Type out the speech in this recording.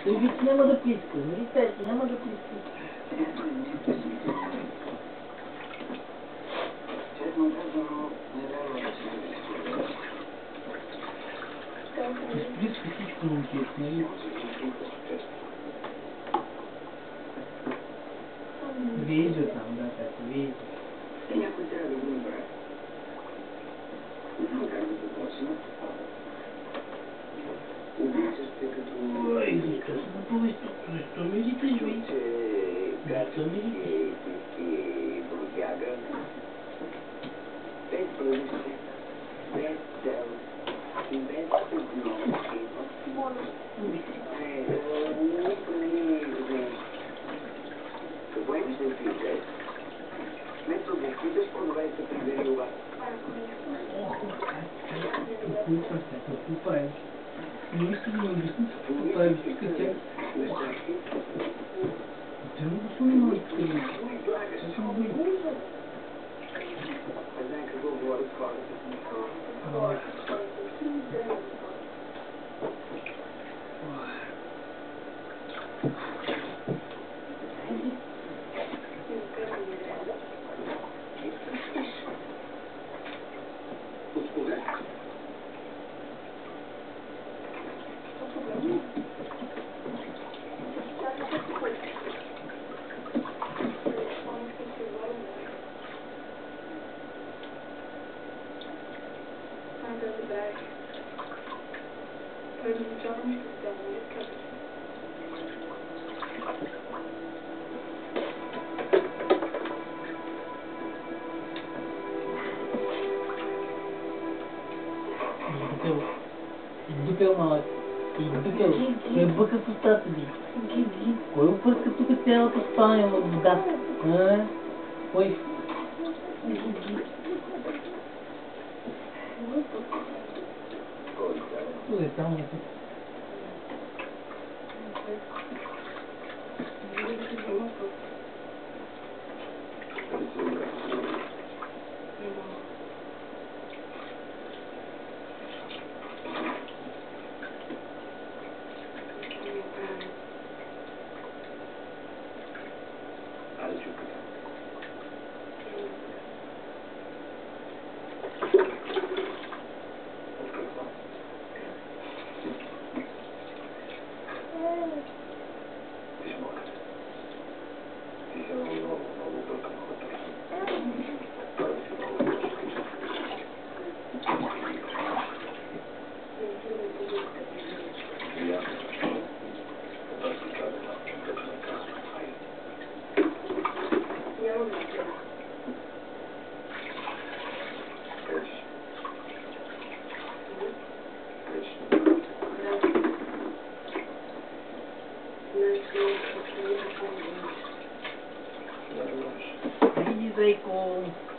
Той вид няма да писка, нали Петко, няма да писка. Честно казано, не вярвам, че Изплиска всичко на отец, нали? Вижда там, да, така, вижда. Някой трябва да го направи. Няма как да започна. Обичащите като... Ой, защо се напълни тук? Защо ми летиш, бе? Защо ми летиш? Бродяга. Без бъдеще, без цел и без отговорности. Нищо не е. Какво имаш да пишеш? Вместо да изпиташ, продавай се прибери у вас. Какво правиш? Не искаш да ми обясниш какво правиш тук, тя... Тя не го суми малко къде. Аз съм бъде. Не знае какво говорят хората. Издупел малък. Издупел. Кой бъка в устата ви? Кой опърска тук цялата спалня в вода? Кой? Тук е само тук. Zajko.